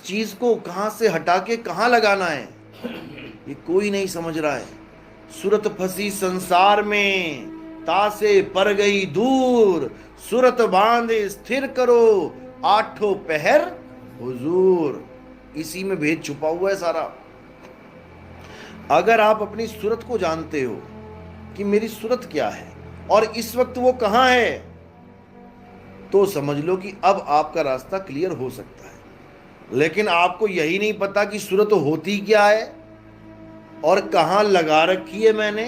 चीज को कहां से हटा के कहां लगाना है, ये कोई नहीं समझ रहा है। सूरत फंसी संसार में, तासे पर गई दूर, सूरत बांधे स्थिर करो, आठों पहर हुजूर। इसी में भेद छुपा हुआ है सारा। अगर आप अपनी सूरत को जानते हो कि मेरी सूरत क्या है और इस वक्त वो कहां है, तो समझ लो कि अब आपका रास्ता क्लियर हो सकता है। लेकिन आपको यही नहीं पता कि सूरत होती क्या है और कहां लगा रखी है मैंने,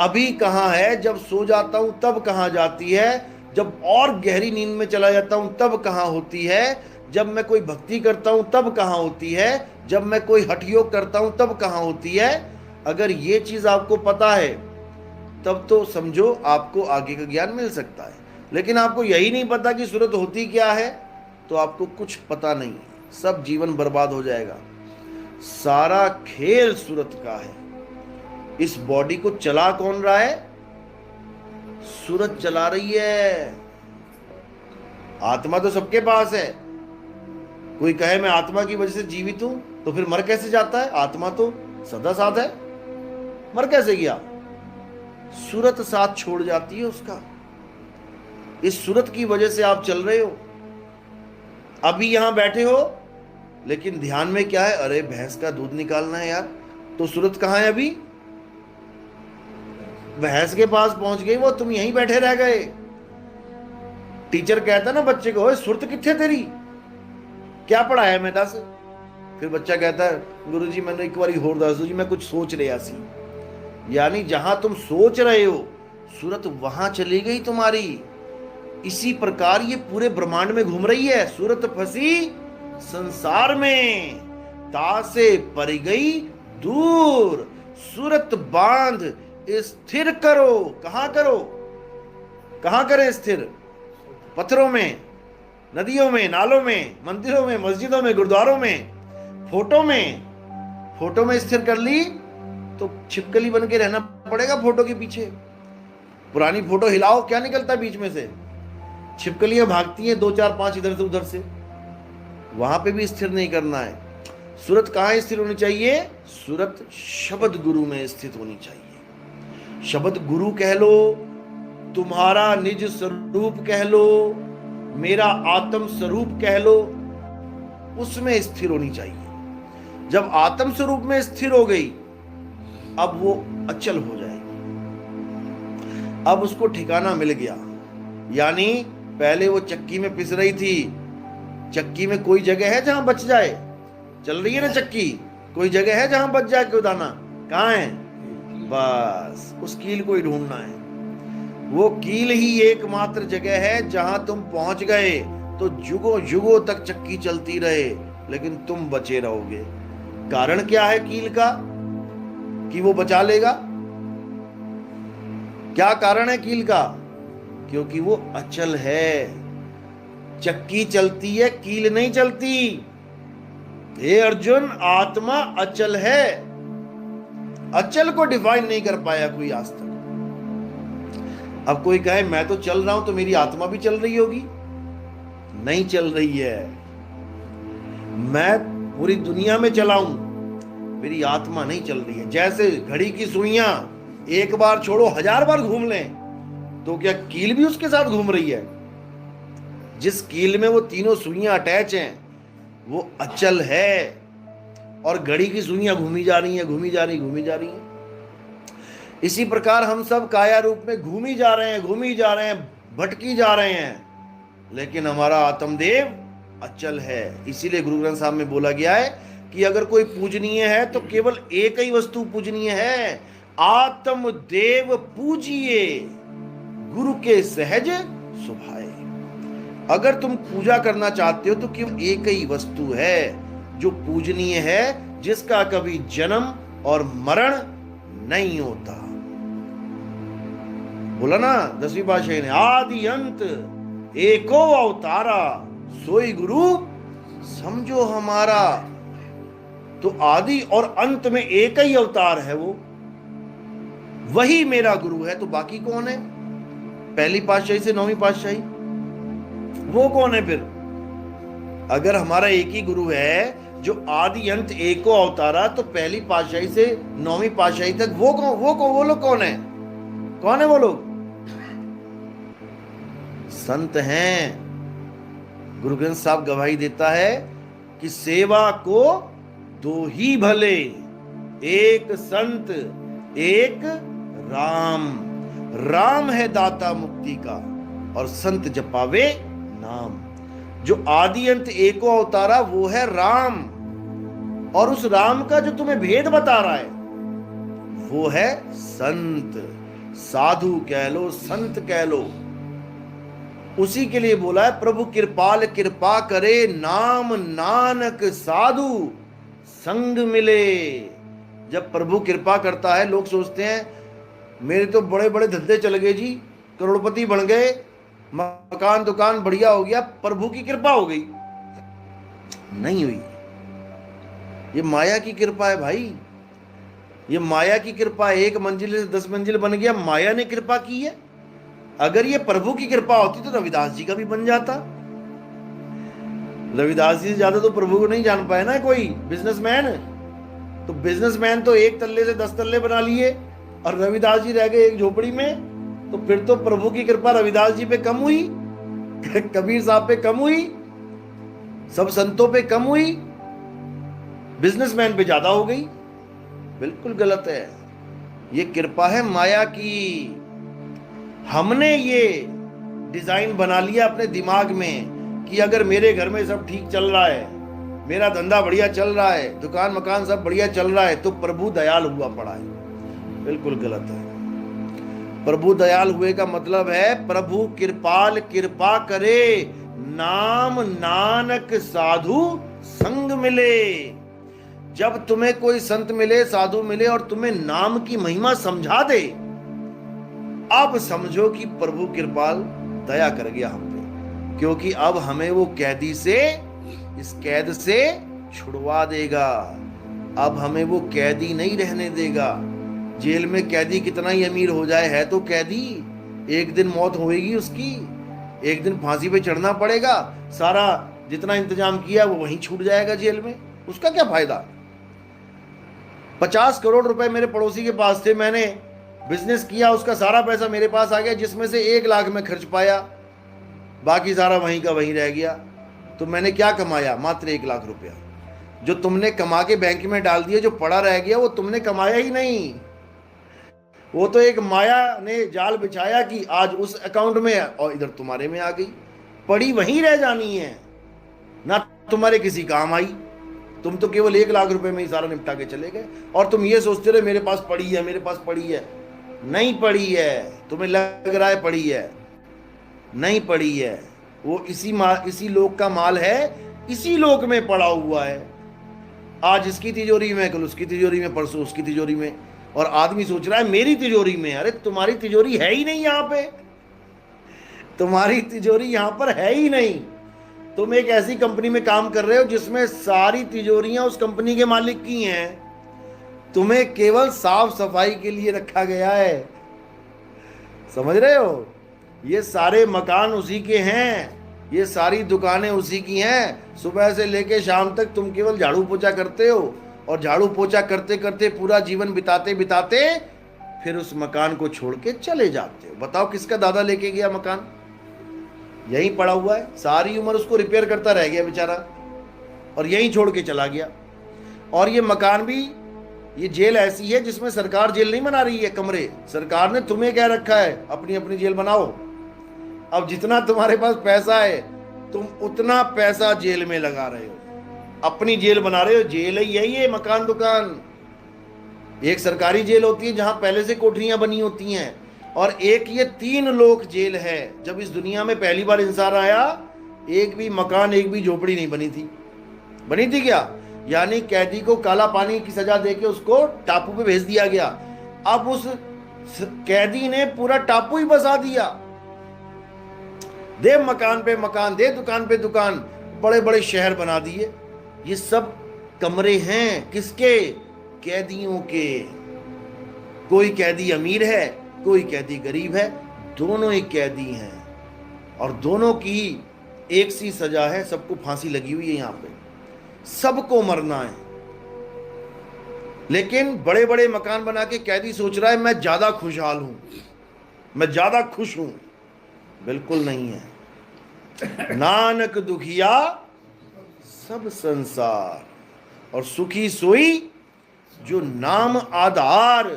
अभी कहां है, जब सो जाता हूं तब कहां जाती है, जब और गहरी नींद में चला जाता हूं तब कहां होती है, जब मैं कोई भक्ति करता हूं तब कहां होती है, जब मैं कोई हठ योग करता हूं तब कहां होती है। अगर ये चीज आपको पता है तब तो समझो आपको आगे का ज्ञान मिल सकता है। लेकिन आपको यही नहीं पता कि सूरत होती क्या है, तो आपको कुछ पता नहीं, सब जीवन बर्बाद हो जाएगा। सारा खेल सूरत का है। इस बॉडी को चला कौन रहा है? सूरत चला रही है। आत्मा तो सबके पास है। कोई कहे मैं आत्मा की वजह से जीवित हूं, तो फिर मर कैसे जाता है? आत्मा तो सदा साथ है, मर कैसे गया? सूरत साथ छोड़ जाती है उसका। इस सूरत की वजह से आप चल रहे हो। अभी यहां बैठे हो, लेकिन ध्यान में क्या है? अरे भैंस का दूध निकालना है यार। तो सूरत कहां है? अभी भैंस के पास पहुंच गई वो, तुम यहीं बैठे रह गए। टीचर कहता ना बच्चे को, सुरत किथे तेरी, क्या पढ़ाया मैं दस? फिर बच्चा कहता है गुरुजी मैंने एक बार होर दस दो जी, मैं कुछ सोच रहा सी। यानी जहां तुम सोच रहे हो सूरत वहां चली गई तुम्हारी। इसी प्रकार ये पूरे ब्रह्मांड में घूम रही है। सूरत फंसी संसार में, तासे पर गई दूर, सूरत बांध स्थिर करो। कहां करो? कहां करें स्थिर? पत्थरों में, नदियों में, नालों में, मंदिरों में, मस्जिदों में, गुरुद्वारों में, फोटो में। फोटो में स्थिर कर ली तो छिपकली बन के रहना पड़ेगा फोटो के पीछे। पुरानी फोटो हिलाओ, क्या निकलता है बीच में से? छिपकलियां भागती हैं, 2 4 5 इधर से उधर से। वहां पे भी स्थिर नहीं करना है। सूरत कहां स्थिर होनी चाहिए? सूरत शब्द गुरु में स्थित होनी चाहिए। शब्द गुरु कह लो, तुम्हारा निज स्वरूप कह लो, मेरा आत्म स्वरूप कह लो, उसमें स्थिर होनी चाहिए। जब आत्म स्वरूप में स्थिर हो गई, अब वो अचल हो जाएगी। अब उसको ठिकाना मिल गया। यानी पहले वो चक्की में पिस रही थी, चक्की में कोई जगह है जहां बच जाए? चल रही है ना चक्की, कोई जगह है जहां बच जाए कोई दाना? कहां है? बस उस कील को ही ढूंढना है। वो कील ही एकमात्र जगह है जहां तुम पहुंच गए तो जुगों जुगों तक चक्की चलती रहे, लेकिन तुम बचे रहोगे। कारण क्या है कील का कि वो बचा लेगा? क्या कारण है कील का? क्योंकि वो अचल है। चक्की चलती है, कील नहीं चलती। हे अर्जुन, आत्मा अचल है। अचल को डिफाइन नहीं कर पाया कोई आज तक। अब कोई कहे मैं तो चल रहा हूं तो मेरी आत्मा भी चल रही होगी? नहीं चल रही है। मैं पूरी दुनिया में चलाऊं, मेरी आत्मा नहीं चल रही है। जैसे घड़ी की सुइयां एक बार छोड़ो 1000 बार घूम लें, तो क्या कील भी उसके साथ घूम रही है? जिस कील में वो तीनों सुइयां अटैच हैं वो अचल है, और घड़ी की सुइयां घूमी जा रही हैं, घूमी जा रही, घूमी जा रही हैं। इसी प्रकार हम सब काया रूप में घूमी जा रहे हैं, घूमी जा रहे हैं, भटकी जा रहे हैं, लेकिन हमारा आत्मदेव अचल है। इसीलिए गुरु ग्रंथ साहब में बोला गया है कि अगर कोई पूजनीय है तो केवल एक ही वस्तु पूजनीय है, आत्मदेव पूजिए, गुरु के सहज सुभाए। अगर तुम पूजा करना चाहते हो तो केवल एक ही वस्तु है जो पूजनीय है, जिसका कभी जन्म और मरण नहीं होता। बोला ना 10वीं पातशाही ने, आदि अंत एको अवतारा, सोई गुरु समझो हमारा। तो आदि और अंत में एक ही अवतार है, वो वही मेरा गुरु है। तो बाकी कौन है? पहली पातशाही से 9वीं पातशाही, वो कौन है फिर? अगर हमारा एक ही गुरु है जो आदि अंत एको अवतारा, तो पहली पातशाही से 9वीं पातशाही तक वो लोग कौन है? कौन है वो लोग? संत हैं। गुरु ग्रंथ साहब गवाही देता है कि सेवा को दो ही भले, एक संत एक राम। राम है दाता मुक्ति का और संत जपावे नाम। जो आदि अंत एको अवतारा वो है राम, और उस राम का जो तुम्हें भेद बता रहा है वो है संत। साधु कह लो, संत कह लो, उसी के लिए बोला है प्रभु कृपाल कृपा करे, नाम नानक साधु संग मिले। जब प्रभु कृपा करता है, लोग सोचते हैं मेरे तो बड़े बड़े धंधे चल गए जी, करोड़पति बन गए, मकान दुकान बढ़िया हो गया, प्रभु की कृपा हो गई। नहीं हुई। ये माया की कृपा है भाई, ये माया की कृपा है। 1 मंजिल से 10 मंजिल बन गया, माया ने कृपा की है। अगर ये प्रभु की कृपा होती तो रविदास जी का भी बन जाता। रविदास जी से ज्यादा तो प्रभु को नहीं जान पाए ना कोई बिजनेसमैन। तो बिजनेसमैन तो 1 तल्ले से 10 तल्ले बना लिए, और रविदास जी रह गए एक झोपड़ी में। तो फिर तो प्रभु की कृपा रविदास जी पे कम हुई, कबीर साहब पे कम हुई, सब संतों पे कम हुई, बिजनेसमैन पे ज्यादा हो गई। बिल्कुल गलत है। ये कृपा है माया की। हमने ये डिजाइन बना लिया अपने दिमाग में कि अगर मेरे घर में सब ठीक चल रहा है, मेरा धंधा बढ़िया चल रहा है, दुकान मकान सब बढ़िया चल रहा है, तो प्रभु दयाल हुआ पड़ा है। बिल्कुल गलत है। प्रभु दयाल हुए का मतलब है प्रभु कृपाल कृपा करे, नाम नानक साधु संग मिले। जब तुम्हें कोई संत मिले, साधु मिले, और तुम्हें नाम की महिमा समझा दे, अब समझो कि प्रभु कृपाल दया कर गया हम पे, क्योंकि अब हमें वो कैदी से, इस कैद से छुड़वा देगा। अब हमें वो कैदी नहीं रहने देगा। जेल में कैदी कितना ही अमीर हो जाए, है तो कैदी। एक दिन मौत होएगी उसकी, एक दिन फांसी पे चढ़ना पड़ेगा, सारा जितना इंतजाम किया वो वहीं छूट जाएगा जेल में। उसका क्या फायदा? 50 करोड़ रुपए मेरे पड़ोसी के पास थे, मैंने बिजनेस किया, उसका सारा पैसा मेरे पास आ गया, जिसमें से 1 लाख में खर्च पाया, बाकी सारा वहीं का वहीं रह गया। तो मैंने क्या कमाया? मात्र 1 लाख रुपया। जो तुमने कमा के बैंक में डाल दिया, जो पड़ा रह गया, वो तुमने कमाया ही नहीं। वो तो एक माया ने जाल बिछाया कि आज उस अकाउंट में और इधर तुम्हारे में आ गई, पड़ी वहीं रह जानी है, ना तुम्हारे किसी काम आई। तुम तो केवल 1 लाख रुपए में ही सारा निपटा के चले गए, और तुम ये सोचते रहे मेरे पास पड़ी है, मेरे पास पड़ी है। नहीं पड़ी है, तुम्हें लग रहा है पड़ी है, नहीं पड़ी है। वो इसी लोक का माल है, इसी लोक में पड़ा हुआ है। आज इसकी तिजोरी में, कल उसकी तिजोरी में, परसों उसकी तिजोरी में, और आदमी सोच रहा है मेरी तिजोरी में। अरे तुम्हारी तिजोरी है ही नहीं यहाँ पे, तुम्हारी तिजोरी यहाँ पर है ही नहीं। तुम एक ऐसी कंपनी में काम कर रहे हो जिसमें सारी तिजोरियां उस कंपनी के मालिक की हैं, तुम्हें केवल साफ सफाई के लिए रखा गया है। समझ रहे हो? ये सारे मकान उसी के हैं, ये सारी दुकानें उसी की हैं। सुबह से लेके शाम तक तुम केवल झाड़ू पोछा करते हो, और झाड़ू पोछा करते करते पूरा जीवन बिताते बिताते फिर उस मकान को छोड़ के चले जाते हो। बताओ किसका दादा लेके गया मकान? यहीं पड़ा हुआ है, सारी उम्र उसको रिपेयर करता रह गया बेचारा, और यहीं छोड़ के चला गया। और ये मकान भी, ये जेल ऐसी है जिसमें सरकार जेल नहीं बना रही है कमरे, सरकार ने तुम्हें कह रखा है अपनी अपनी जेल बनाओ। अब जितना तुम्हारे पास पैसा है तुम उतना पैसा जेल में लगा रहे हो, अपनी जेल बना रहे हो। जेल ही यही है, मकान दुकान। एक सरकारी जेल होती है जहां पहले से कोठरियां बनी होती हैं, और एक ये 3 लोक जेल है। जब इस दुनिया में पहली बार इंसान आया, एक भी मकान, एक भी झोपड़ी नहीं बनी थी। बनी थी क्या? यानी कैदी को काला पानी की सजा देके उसको टापू पे भेज दिया गया। अब उस कैदी ने पूरा टापू ही बसा दिया। दे मकान पे मकान, दे दुकान पे दुकान, बड़े बड़े शहर बना दिए। ये सब कमरे हैं किसके? कैदियों के। कोई कैदी अमीर है, कोई कैदी गरीब है, दोनों ही कैदी हैं, और दोनों की एक सी सजा है, सबको फांसी लगी हुई है यहां पे, सबको मरना है। लेकिन बड़े बड़े मकान बना के कैदी सोच रहा है मैं ज्यादा खुशहाल हूं, मैं ज्यादा खुश हूं। बिल्कुल नहीं है। नानक दुखिया सब संसार, और सुखी सोई जो नाम आधार।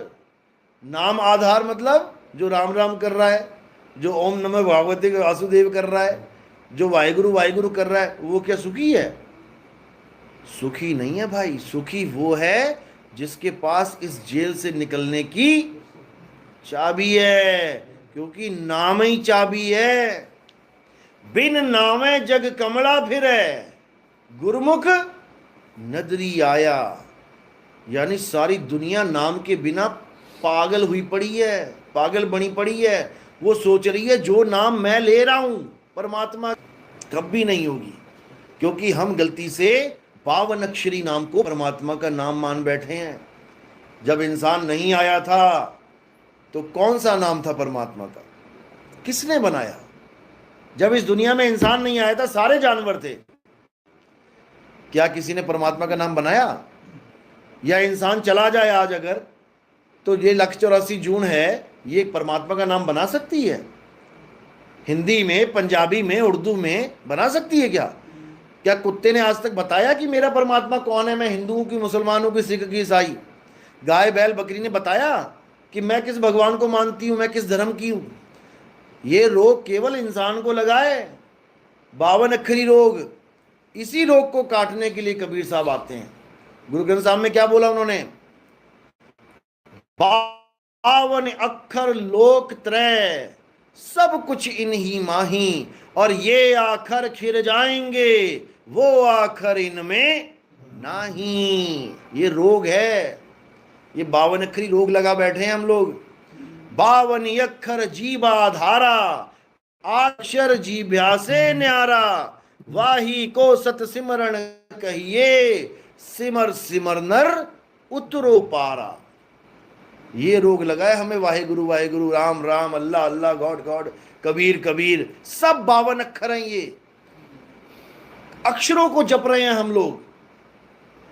नाम आधार मतलब जो राम राम कर रहा है, जो ओम नमः भगवते वासुदेव कर रहा है, जो वाहिगुरु वाहिगुरु कर रहा है, वो क्या सुखी है? सुखी नहीं है भाई। सुखी वो है जिसके पास इस जेल से निकलने की चाबी है, क्योंकि नाम ही चाबी है। बिन नामे जग कमला फिरे, गुरमुख नदरी आया। यानी सारी दुनिया नाम के बिना पागल हुई पड़ी है, पागल बनी पड़ी है। वो सोच रही है जो नाम मैं ले रहा हूं परमात्मा, कभी नहीं होगी, क्योंकि हम गलती से 52 अक्षरी नाम को परमात्मा का नाम मान बैठे हैं। जब इंसान नहीं आया था तो कौन सा नाम था परमात्मा का? किसने बनाया? जब इस दुनिया में इंसान नहीं आया था सारे जानवर थे। क्या किसी ने परमात्मा का नाम बनाया? या इंसान चला जाए आज अगर, तो ये 184 जून है, ये परमात्मा का नाम बना सकती है? हिंदी में, पंजाबी में, उर्दू में बना सकती है क्या? क्या कुत्ते ने आज तक बताया कि मेरा परमात्मा कौन है? मैं हिंदू हूं कि मुसलमान हूं कि सिख की ईसाई? गाय बैल बकरी ने बताया कि मैं किस भगवान को मानती हूं, मैं किस धर्म की हूं? ये रोग केवल इंसान को लगा है, 52 अक्षरी रोग। इसी रोग को काटने के लिए कबीर साहब आते हैं। गुरु ग्रंथ साहब में क्या बोला उन्होंने? 52 अक्षर लोक त्रय, सब कुछ इन्हीं माही, और ये आखर खिर जाएंगे, वो आखर इनमें नहीं। ये रोग है, ये 52 अक्षरी रोग लगा बैठे हैं हम लोग। 52 अक्षर जीवा धारा, अक्षर जीभ्या से न्यारा, वाही को सत सिमरण कहिए, सिमर सिमर नर उतरो पारा। ये रोग लगा है हमें, वाहिगुरु वाहिगुरु, राम राम, अल्लाह अल्लाह, गॉड गॉड, कबीर कबीर, सब 52 अक्षर हैं। ये अक्षरों को जप रहे हैं हम लोग,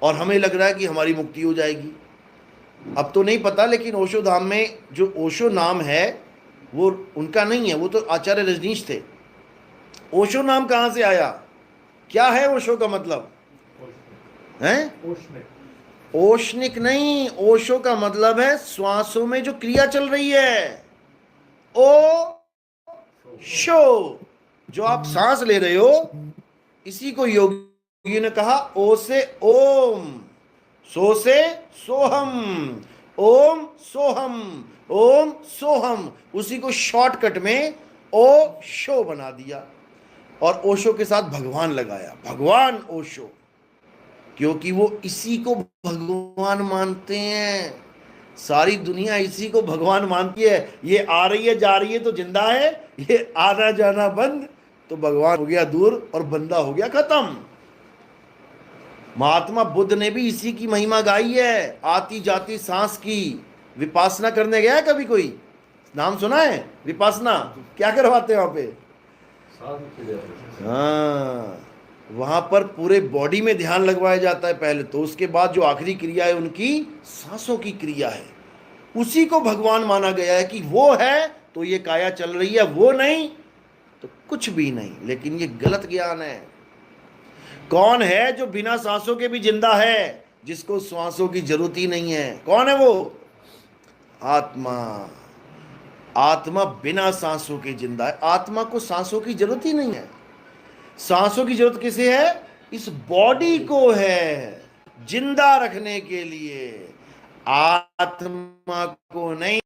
और हमें लग रहा है कि हमारी मुक्ति हो जाएगी। अब तो नहीं पता, लेकिन ओशो धाम में जो ओशो नाम है वो उनका नहीं है, वो तो आचार्य रजनीश थे। ओशो नाम कहां से आया? क्या है ओशो का मतलब? हैं? ओशनिक नहीं, ओशो का मतलब है श्वासों में जो क्रिया चल रही है। ओ शो, जो आप सांस ले रहे हो, इसी को योगी ने कहा ओ से ओम, सो से सोहम, ओम सोहम, ओम सोहम। उसी को शॉर्टकट में ओ शो बना दिया, और ओशो के साथ भगवान लगाया, भगवान ओशो, क्योंकि वो इसी को भगवान मानते हैं। सारी दुनिया इसी को भगवान मानती है। ये आ रही है जा रही है तो जिंदा है, ये आना जाना बंद तो भगवान हो गया दूर और बंदा हो गया खत्म। महात्मा बुद्ध ने भी इसी की महिमा गाई है, आती जाती सांस की। विपासना करने गया है कभी कोई? नाम सुना है विपासना? क्या करवाते हैं वहां पे? हाँ, वहां पर पूरे बॉडी में ध्यान लगवाया जाता है पहले तो, उसके बाद जो आखिरी क्रिया है उनकी सांसों की क्रिया है। उसी को भगवान माना गया है कि वो है तो ये काया चल रही है, वो नहीं तो कुछ भी नहीं। लेकिन ये गलत ज्ञान है। कौन है जो बिना सांसों के भी जिंदा है, जिसको सांसों की जरूरत ही नहीं है? कौन है वो? आत्मा। आत्मा बिना सांसों के जिंदा है। आत्मा को सांसों की जरूरत ही नहीं है। सांसों की जरूरत किसे है? इस बॉडी को है, जिंदा रखने के लिए, आत्मा को नहीं।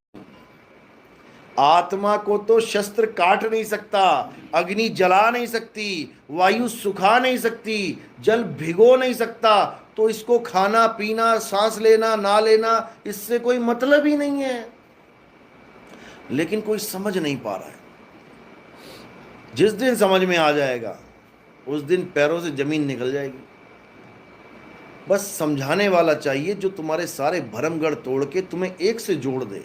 आत्मा को तो शस्त्र काट नहीं सकता, अग्नि जला नहीं सकती, वायु सुखा नहीं सकती, जल भिगो नहीं सकता, तो इसको खाना पीना, सांस लेना ना लेना, इससे कोई मतलब ही नहीं है। लेकिन कोई समझ नहीं पा रहा है। जिस दिन समझ में आ जाएगा उस दिन पैरों से जमीन निकल जाएगी। बस समझाने वाला चाहिए जो तुम्हारे सारे भरमगढ़ तोड़ के तुम्हें एक से जोड़ दे।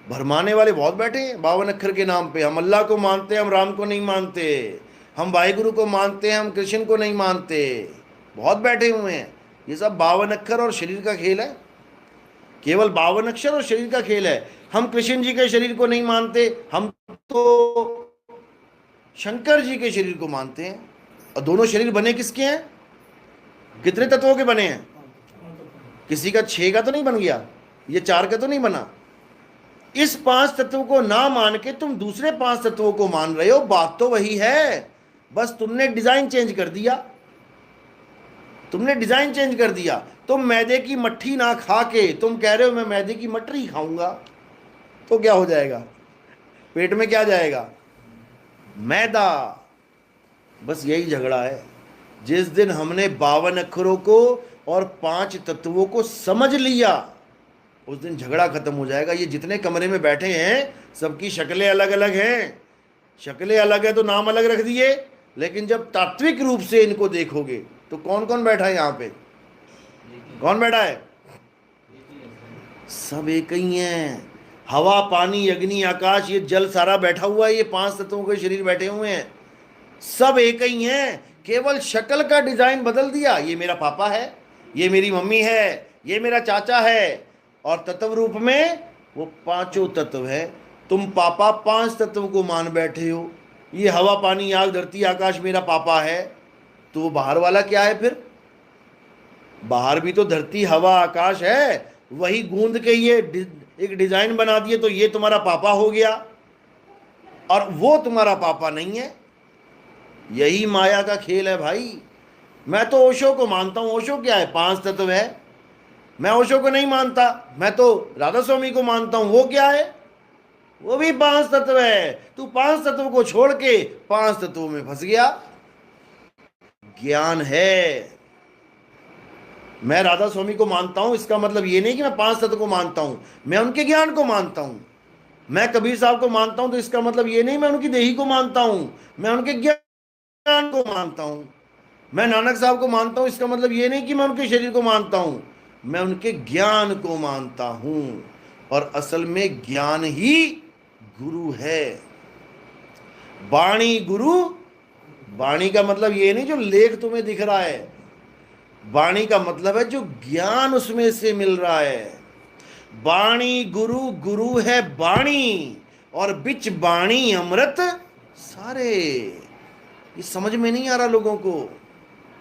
भरमाने वाले बहुत बैठे हैं 52 अक्षर के नाम पे। हम अल्लाह को मानते हैं, हम राम को नहीं मानते, हम वाहिगुरु को मानते हैं, हम कृष्ण को नहीं मानते। बहुत बैठे हुए हैं। ये सब 52 अक्षर और शरीर का खेल है, केवल 52 अक्षर और शरीर का खेल है। हम कृष्ण जी के शरीर को नहीं मानते, हम तो शंकर जी के शरीर को मानते हैं। और दोनों शरीर बने किसके हैं? कितने तत्वों के बने हैं? किसी का 6 का तो नहीं बन गया, ये 4 का तो नहीं बना। इस 5 तत्वों को ना मान के तुम दूसरे 5 तत्वों को मान रहे हो। बात तो वही है, बस तुमने डिजाइन चेंज कर दिया। तुमने डिजाइन चेंज कर दिया। तुम मैदे की मट्ठी ना खा के तुम कह रहे हो मैं मैदे की मटरी खाऊंगा, तो क्या हो जाएगा? पेट में क्या जाएगा? मैदा। बस यही झगड़ा है। जिस दिन हमने 52 अक्षरों को और 5 तत्वों को समझ लिया, उस दिन झगड़ा खत्म हो जाएगा। ये जितने कमरे में बैठे हैं सबकी शक्लें अलग अलग हैं। शक्लें अलग है तो नाम अलग रख दिए, लेकिन जब तात्विक रूप से इनको देखोगे तो कौन कौन बैठा है यहाँ पे? कौन बैठा है? सब एक ही हैं। हवा, पानी, अग्नि, आकाश, ये जल सारा बैठा हुआ है। ये 5 तत्वों के शरीर बैठे हुए हैं, सब एक ही हैं। केवल शक्ल का डिजाइन बदल दिया। ये मेरा पापा है, ये मेरी मम्मी है, ये मेरा चाचा है, और तत्व रूप में वो 5 तत्व है। तुम पापा 5 तत्व को मान बैठे हो। ये हवा, पानी, आग, धरती, आकाश मेरा पापा है, तो वो बाहर वाला क्या है फिर? बाहर भी तो धरती, हवा, आकाश है। वही गूंद के ये एक डिजाइन बना दिए, तो ये तुम्हारा पापा हो गया और वो तुम्हारा पापा नहीं है। यही माया का खेल है भाई। मैं तो ओशो को मानता हूं। ओशो क्या है? 5 तत्व है। मैं ओशो को नहीं मानता, मैं तो राधा स्वामी को मानता हूं। वो क्या है? वो भी 5 तत्व है। तू 5 तत्व को छोड़ के 5 तत्वों में फंस गया। ज्ञान है। मैं राधा स्वामी को मानता हूं, इसका मतलब ये नहीं कि मैं 5 तत्व को मानता हूं, मैं उनके ज्ञान को मानता हूं। मैं कबीर साहब को मानता हूं, तो इसका मतलब ये नहीं मैं उनकी देही को मानता हूं, मैं उनके ज्ञान को मानता हूं। मैं नानक साहब को मानता हूं, इसका मतलब ये नहीं कि मैं उनके शरीर को मानता हूं, मैं उनके ज्ञान को मानता हूं। और असल में ज्ञान ही गुरु है। वाणी गुरु। वाणी का मतलब ये नहीं जो लेख तुम्हें दिख रहा है, वाणी का मतलब है जो ज्ञान उसमें से मिल रहा है। वाणी गुरु, गुरु है वाणी, और बिच वाणी अमृत सारे। ये समझ में नहीं आ रहा लोगों को।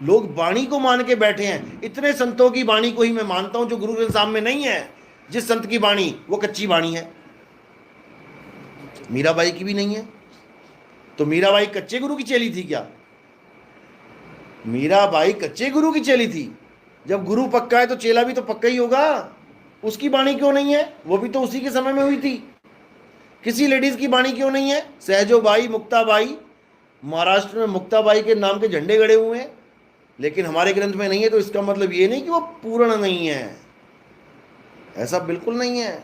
लोग वाणी को मान के बैठे हैं। इतने संतों की वाणी को ही मैं मानता हूं जो गुरु ग्रंथ साहब में नहीं है। जिस संत की वाणी वो कच्ची वाणी है। मीराबाई की भी नहीं है। तो मीराबाई कच्चे गुरु की चेली थी क्या? मीराबाई कच्चे गुरु की चेली थी। जब गुरु पक्का है तो चेला भी तो पक्का ही होगा। उसकी वाणी क्यों नहीं है? वो भी तो उसी के समय में हुई थी। किसी लेडीज की वाणी क्यों नहीं है? सहजोबाई, मुक्ताबाई, महाराष्ट्र में मुक्ताबाई के नाम के झंडे गड़े हुए हैं, लेकिन हमारे ग्रंथ में नहीं है। तो इसका मतलब ये नहीं कि वो पूर्ण नहीं है, ऐसा बिल्कुल नहीं है।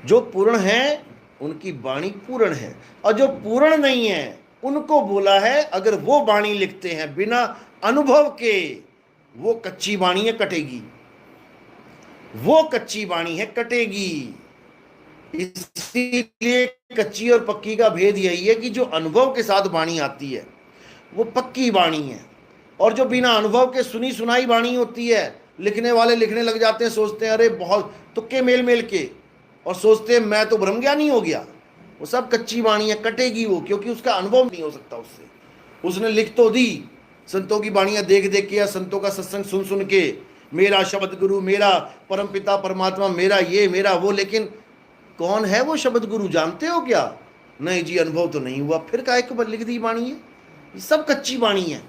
जो पूर्ण है उनकी वाणी पूर्ण है, और जो पूर्ण नहीं है उनको बोला है अगर वो वाणी लिखते हैं बिना अनुभव के, वो कच्ची वाणी है, कटेगी। वो कच्ची वाणी है, कटेगी। इसीलिए कच्ची और पक्की का भेद यही है कि जो अनुभव के साथ वाणी आती है वो पक्की वाणी है, और जो बिना अनुभव के सुनी सुनाई वाणी होती है, लिखने वाले लिखने लग जाते हैं, सोचते हैं अरे बहुत तुक्के मेल मेल के, और सोचते हैं मैं तो ब्रह्मज्ञानी हो गया। वो सब कच्ची वाणी है, कटेगी वो, क्योंकि उसका अनुभव नहीं हो सकता उससे। उसने लिख तो दी संतों की वाणियां देख देख के या संतों का सत्संग सुन सुन के, मेरा शब्द गुरु, मेरा परम पिता परमात्मा, मेरा ये मेरा वो, लेकिन कौन है वो शब्द गुरु जानते हो क्या? नहीं जी, अनुभव तो नहीं हुआ। फिर काहे को लिख दी वाणी है? ये सब कच्ची वाणी है।